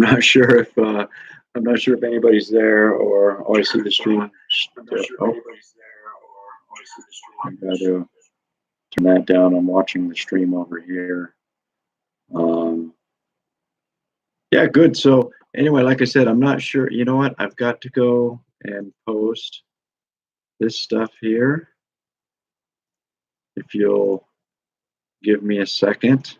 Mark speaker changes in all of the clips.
Speaker 1: not sure if I'm not sure if anybody's there or I see the stream. Oh, I gotta turn that down. I'm watching the stream over here. Um, yeah, good. So anyway, like I said, I'm not sure. You know what? I've got to go and post this stuff here. If you'll give me a second.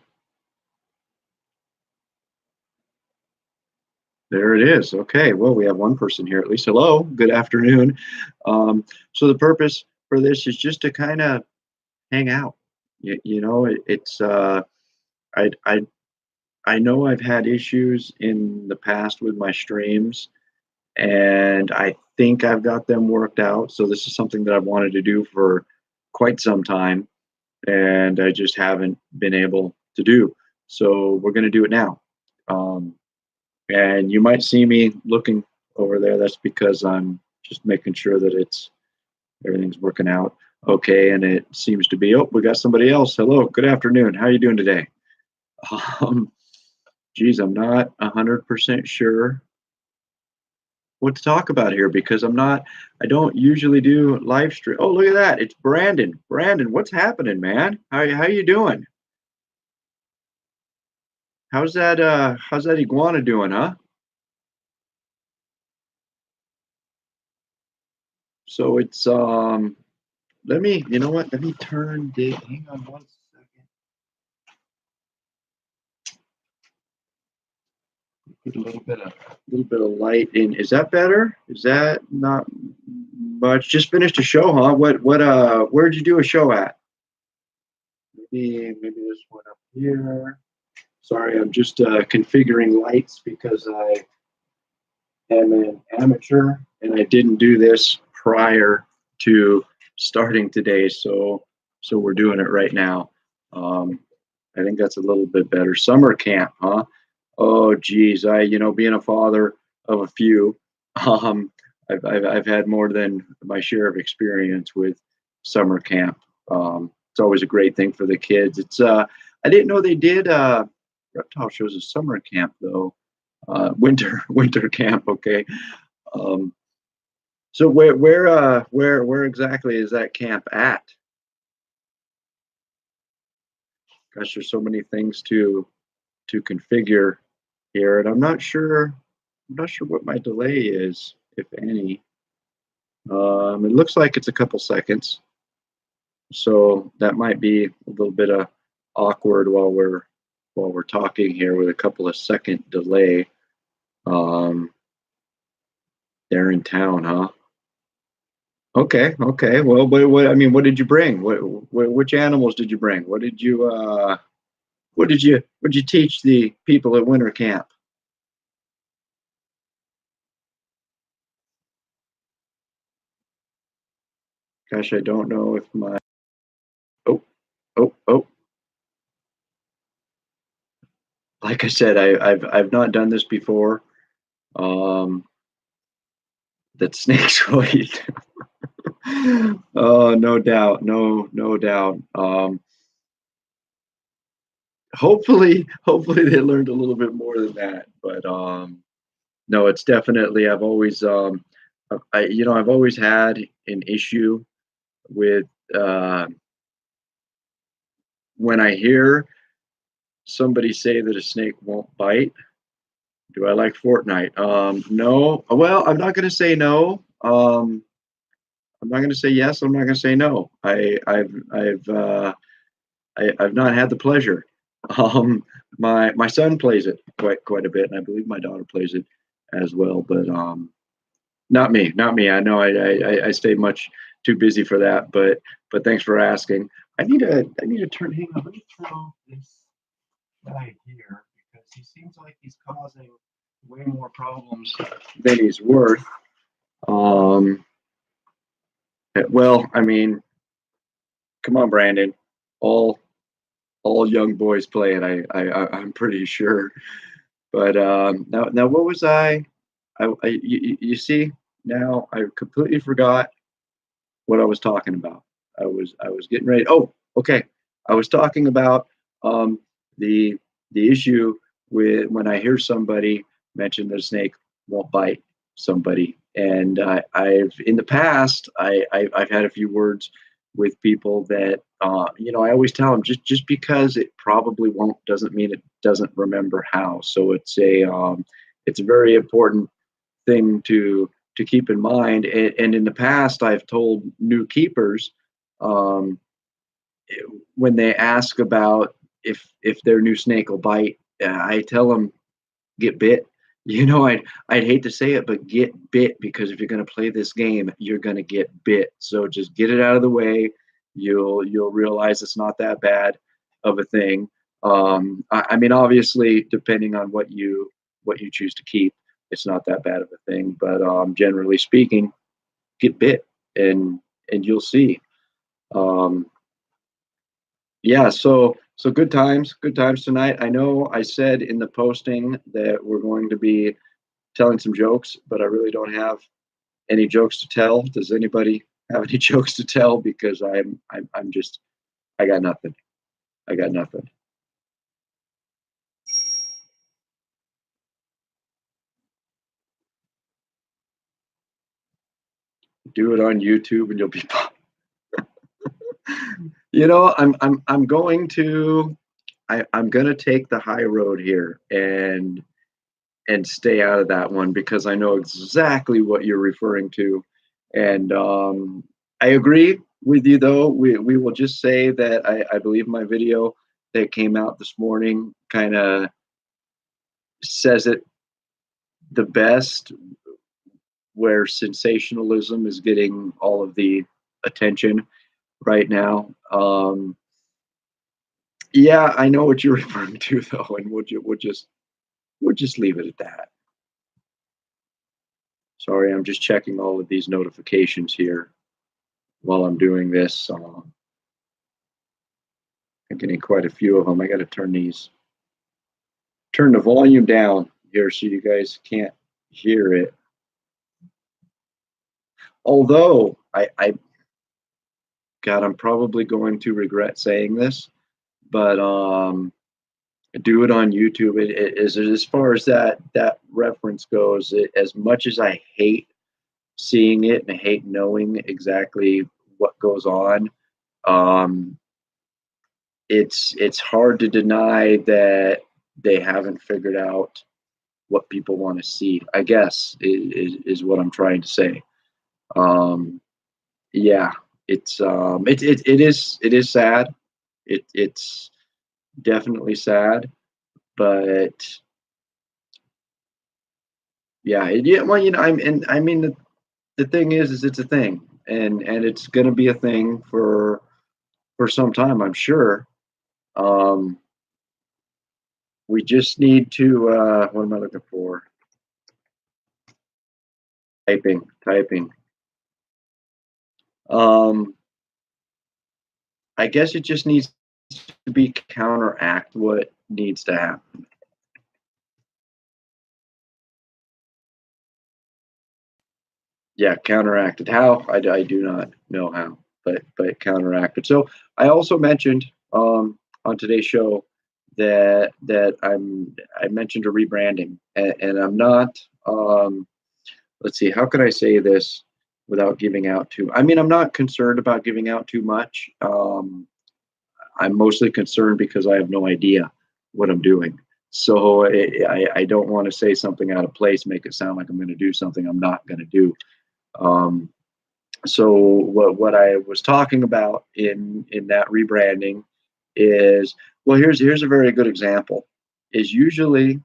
Speaker 1: There it is. Okay. Well, we have one person here at least. Hello. Good afternoon. So the purpose for this is just to kind of hang out. It's I I know I've had issues in the past with my streams, and I think I've got them worked out. So this is something that I've wanted to do for quite some time, and I just haven't been able to do. So we're going to do it now. Um, and you might see me looking over there. That's because I'm just making sure that everything's working out okay. And it seems to be. Oh, we got somebody else. Hello, good afternoon. How are you doing today? Um, Geez, I'm not 100% sure what to talk about here because I don't usually do live stream. Oh, look at that. It's Brandon. Brandon, what's happening, man? How you doing? How's that iguana doing, huh? So it's you know what? Let me turn the hang on one second. Put a little bit of light in. Is that better? Is that not much? Just finished a show, huh? Where'd you do a show at? Maybe this one up here. Sorry, I'm just configuring lights because I am an amateur and I didn't do this prior to starting today, so we're doing it right now. I think that's a little bit better. Summer camp, huh? Oh, geez, being a father of a few, um, I've had more than my share of experience with summer camp. It's always a great thing for the kids. I didn't know they did reptile shows a summer camp though. Winter camp. Okay. Um, so where exactly is that camp at? Gosh, there's so many things to configure here, and I'm not sure. I'm not sure what my delay is, if any. It looks like it's a couple seconds, so that might be a little bit of awkward while we're talking here with a couple of second delay. Um, they're in town, huh? Okay, okay. Well, what I mean, what did you bring? Which animals did you bring? What did you teach the people at winter camp? Gosh, I don't know if my oh oh. Like I said, I've not done this before. Um, that snakes will eat. Oh, no doubt, no doubt. Hopefully they learned a little bit more than that. But no, it's definitely. I've always had an issue with when I hear somebody say that a snake won't bite. Do I like Fortnite? No. Well, I'm not going to say no. I'm not going to say yes. I'm not going to say no. I've not had the pleasure. My son plays it quite a bit, and I believe my daughter plays it as well. But not me, not me. I know I stay much too busy for that. But thanks for asking. I need to turn. Hang on, let me turn off this guy here because he seems like he's causing way more problems than he's worth. Um, well, I mean, come on, Brandon. All all young boys play it. I'm pretty sure. But now what was you see now I completely forgot what I was talking about. I was getting ready. Oh, okay. I was talking about um, the issue with when I hear somebody mentioned that a snake won't bite somebody. And I've in the past, I've had a few words with people that I always tell them just because it probably won't doesn't mean it doesn't remember how. So it's a very important thing to keep in mind. And in the past, I've told new keepers um, when they ask about if their new snake will bite, I tell them get bit. I'd hate to say it, but get bit, because if you're going to play this game, you're going to get bit. So just get it out of the way. You'll realize it's not that bad of a thing. I mean, obviously, depending on what you choose to keep, it's not that bad of a thing. But generally speaking, get bit, and you'll see. Um, yeah, so good times tonight. I know I said in the posting that we're going to be telling some jokes, but I really don't have any jokes to tell. Does anybody have any jokes to tell? Because I'm just I got nothing. I got nothing. Do it on YouTube and you'll be I'm going to I'm gonna take the high road here and stay out of that one, because I know exactly what you're referring to. And I agree with you, though. We will just say that I believe my video that came out this morning kind of says it the best, where sensationalism is getting all of the attention right now. Yeah, I know what you're referring to, though, and we'll just leave it at that. Sorry, I'm just checking all of these notifications here while I'm doing this. I'm getting quite a few of them. I got to turn the volume down here so you guys can't hear it. Although God, I'm probably going to regret saying this, but do it on YouTube. It is, as far as that reference goes. As much as I hate seeing it and I hate knowing exactly what goes on, um, it's hard to deny that they haven't figured out what people want to see, I guess, is what I'm trying to say. Um, yeah, it is sad. It's definitely sad, but yeah, yeah. Well, I mean, the thing is it's a thing, and it's going to be a thing for some time, I'm sure. Um, we just need to. What am I looking for? Typing. Um, I guess it just needs to be counteract what needs to happen. Yeah, counteracted. How? I do not know how, but counteracted. So I also mentioned on today's show that I mentioned a rebranding, and I'm not. Let's see, how could I say this without giving out too? I mean, I'm not concerned about giving out too much. I'm mostly concerned because I have no idea what I'm doing. So I don't want to say something out of place, make it sound like I'm going to do something I'm not going to do. Um, so what I was talking about in that rebranding is, well, here's a very good example. Is usually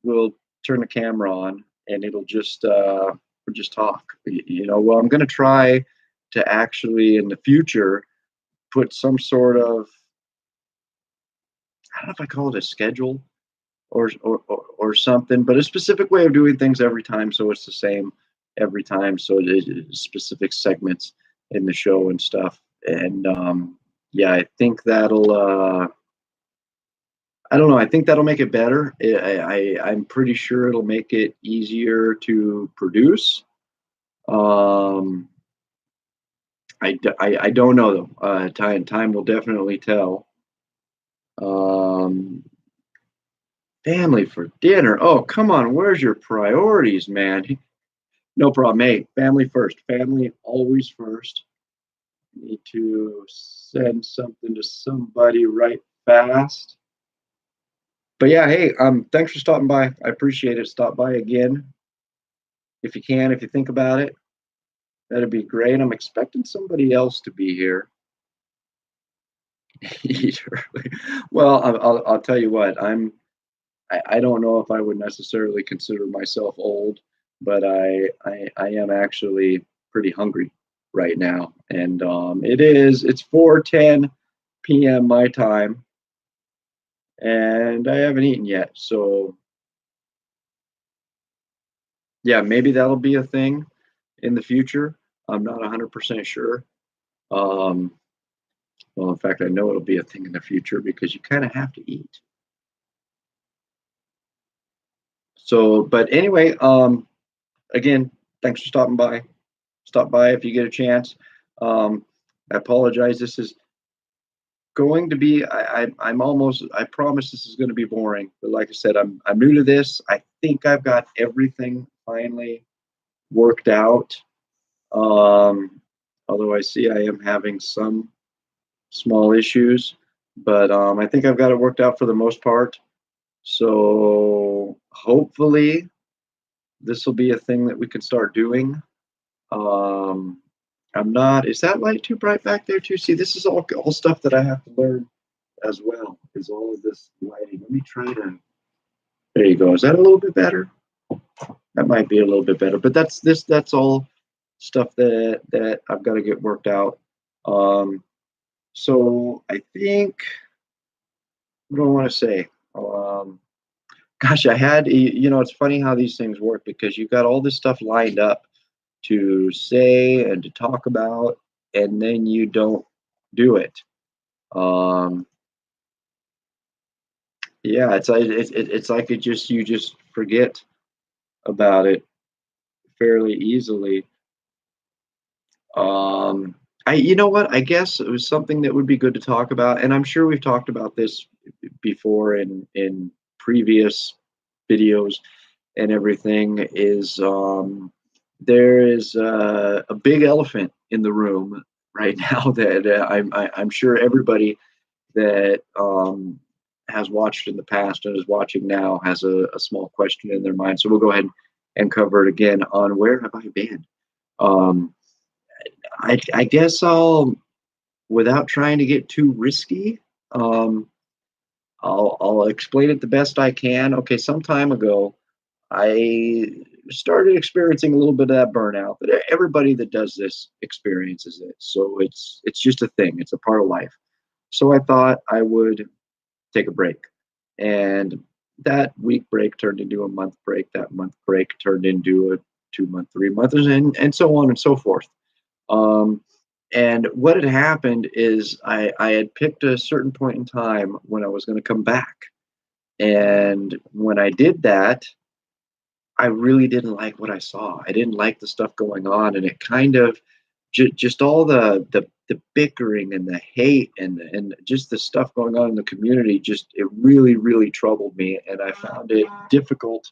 Speaker 1: we'll turn the camera on and it'll just we'll just talk. Well, I'm going to try to actually in the future put some sort of, I don't know if I call it a schedule or something, but a specific way of doing things every time, so it's the same every time. So it is specific segments in the show and stuff. And yeah, I think that'll. I don't know. I think that'll make it better. I'm pretty sure it'll make it easier to produce. Um, I don't know though. Time will definitely tell. Um, Family for dinner. Oh, come on. Where's your priorities, man? No problem. Hey, family first. Family always first. Need to send something to somebody right fast. But yeah, hey, thanks for stopping by. I appreciate it. Stop by again if you can, if you think about it. That'd be great. I'm expecting somebody else to be here. Either way. Well, I'll tell you what. I don't know if I would necessarily consider myself old, but I am actually pretty hungry right now, and it's 4:10 p.m. my time, and I haven't eaten yet. So yeah, maybe that'll be a thing in the future. I'm not 100% sure. Um, well, in fact, I know it'll be a thing in the future because you kind of have to eat. So, but anyway, again, thanks for stopping by. Stop by if you get a chance. Um, I apologize. This is going to be. I'm almost. I promise this is going to be boring. But like I said, I'm new to this. I think I've got everything finally worked out. Um, Although I see I am having some small issues, but I think I've got it worked out for the most part. So hopefully this will be a thing that we can start doing. Um, I'm not. Is that light too bright back there too? See, this is all stuff that I have to learn as well. Is all of this lighting? Let me try to. There you go. Is that a little bit better? That might be a little bit better, but that's this. That's all stuff that I've got to get worked out. Um, so I think what do I want to say? Um, Gosh, it's funny how these things work because you've got all this stuff lined up to say and to talk about, and then you don't do it. Um, yeah, it's like you just forget about it fairly easily. Um, you know what? I guess it was something that would be good to talk about, and I'm sure we've talked about this before in previous videos and everything. Is there is a big elephant in the room right now that I'm sure everybody that has watched in the past and is watching now has a small question in their mind. So we'll go ahead and cover it again on where have I been. Um, I guess without trying to get too risky, um, I'll explain it the best I can. Okay, some time ago, I started experiencing a little bit of that burnout, but everybody that does this experiences it. So it's just a thing. It's a part of life. So I thought I would take a break. And that week break turned into a month break. That month break turned into a 2 month, 3 months, and so on and so forth. Um, and what had happened is I had picked a certain point in time when I was going to come back. And when I did that, I really didn't like what I saw. I didn't like the stuff going on, and it kind of just all the bickering and the hate and just the stuff going on in the community. Just it really troubled me, and I found it difficult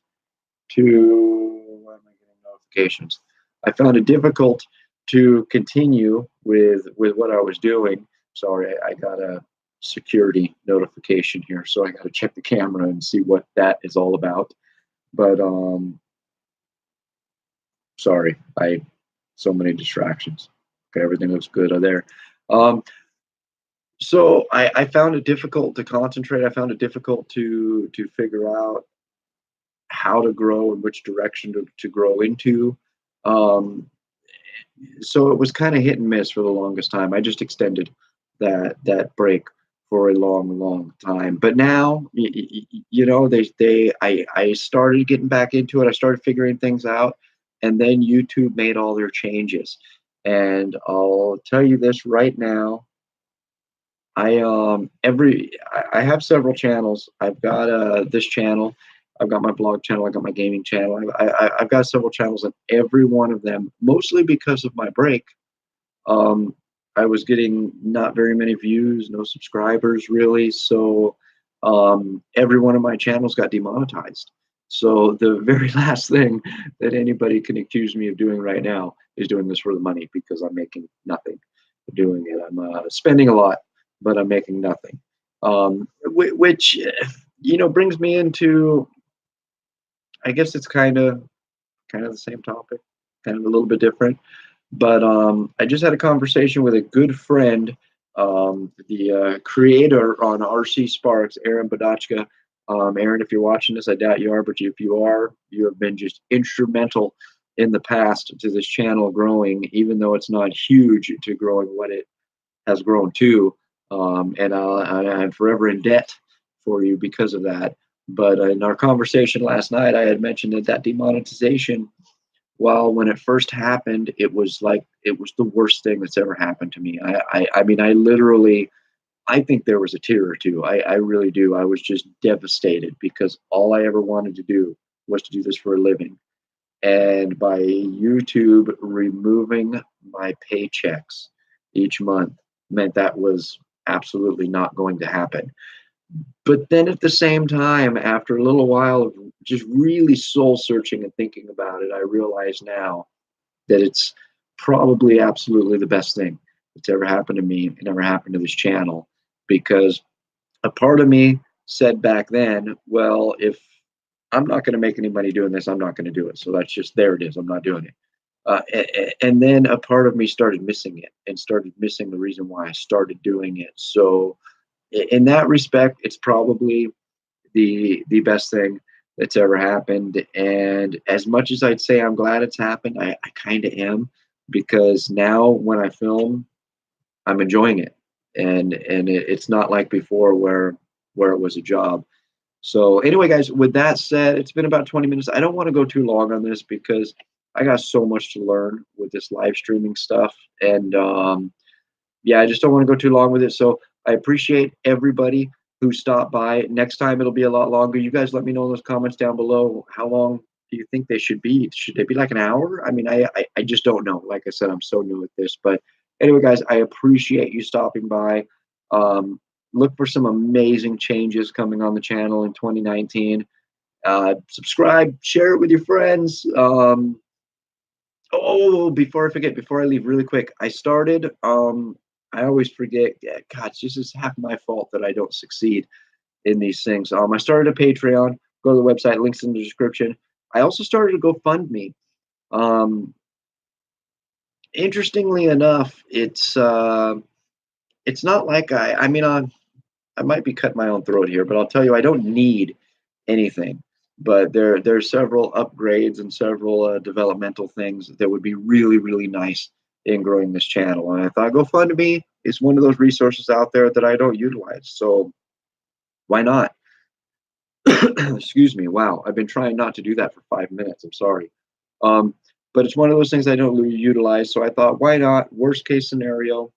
Speaker 1: to. Why am I getting notifications? I found it difficult to continue with what I was doing. Sorry, I got a security notification here, so I got to check the camera and see what that is all about. But sorry, I so many distractions. Okay, everything looks good there. Um, so I found it difficult to concentrate. I found it difficult to figure out how to grow and which direction to grow into. Um, so it was kind of hit and miss for the longest time. I just extended that break for a long time. But now, I started getting back into it. I started figuring things out, and then YouTube made all their changes. And I'll tell you this right now. I have several channels. I've got this channel. I've got my blog channel. I've got my gaming channel. I've got several channels, and every one of them, mostly because of my break, um, I was getting not very many views, no subscribers really. So every one of my channels got demonetized. So the very last thing that anybody can accuse me of doing right now is doing this for the money, because I'm making nothing doing it. I'm spending a lot, but I'm making nothing. Which brings me into, I guess it's kind of the same topic, kind of a little bit different. But I just had a conversation with a good friend, the creator on RC Sparks, Aaron Badachka. Aaron, if you're watching this, I doubt you are, but if you are, you have been just instrumental in the past to this channel growing, even though it's not huge, to growing what it has grown to. And I'm forever in debt for you because of that. But in our conversation last night, I had mentioned that demonetization, well, when it first happened, it was like it was the worst thing that's ever happened to me. I mean, I literally, I think there was a tear or two. I really do. I was just devastated because all I ever wanted to do was to do this for a living. And by YouTube removing my paychecks each month meant that was absolutely not going to happen. But then at the same time, after a little while of just really soul searching and thinking about it, I realize now that it's probably absolutely the best thing that's ever happened to me and ever happened to this channel. Because a part of me said back then, well, if I'm not going to make any money doing this, I'm not going to do it. So that's just, there it is. I'm not doing it. And then a part of me started missing it and started missing the reason why I started doing it. So in that respect, it's probably the best thing that's ever happened. And as much as I'd say I'm glad it's happened, I kind of am, because now when I film, I'm enjoying it, and it's not like before where it was a job. So anyway, guys, with that said, it's been about 20 minutes. I don't want to go too long on this because I got so much to learn with this live streaming stuff, and yeah, I just don't want to go too long with it. So I appreciate everybody who stopped by. Next time it'll be a lot longer. You guys let me know in those comments down below, how long do you think they should be? Should they be like an hour? I mean, I just don't know. Like I said, I'm so new at this. But anyway, guys, I appreciate you stopping by. Um, Look for some amazing changes coming on the channel in 2019. Subscribe, share it with your friends. Oh, before I forget, before I leave, really quick, I started. I always forget. Yeah, God, it's just half my fault that I don't succeed in these things. I started a Patreon. Go to the website. Links in the description. I also started a GoFundMe. Um, Interestingly enough, it's not like I mean, I might be cutting my own throat here, but I'll tell you, I don't need anything. But there's several upgrades and several developmental things that would be really, really nice in growing this channel. And I thought GoFundMe is one of those resources out there that I don't utilize. So why not? Excuse me. Wow, I've been trying not to do that for 5 minutes. I'm sorry. Um, but it's one of those things I don't utilize. So I thought, why not? Worst case scenario,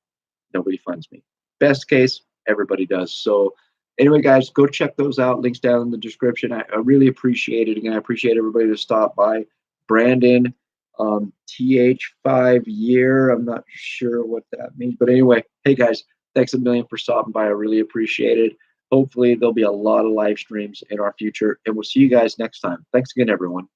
Speaker 1: nobody funds me. Best case, everybody does. So anyway, guys, go check those out. Links down in the description. I really appreciate it. Again, I appreciate everybody that stopped by. Brandon, TH5 year. I'm not sure what that means. But anyway, hey, guys, thanks a million for stopping by. I really appreciate it. Hopefully, there'll be a lot of live streams in our future. And we'll see you guys next time. Thanks again, everyone.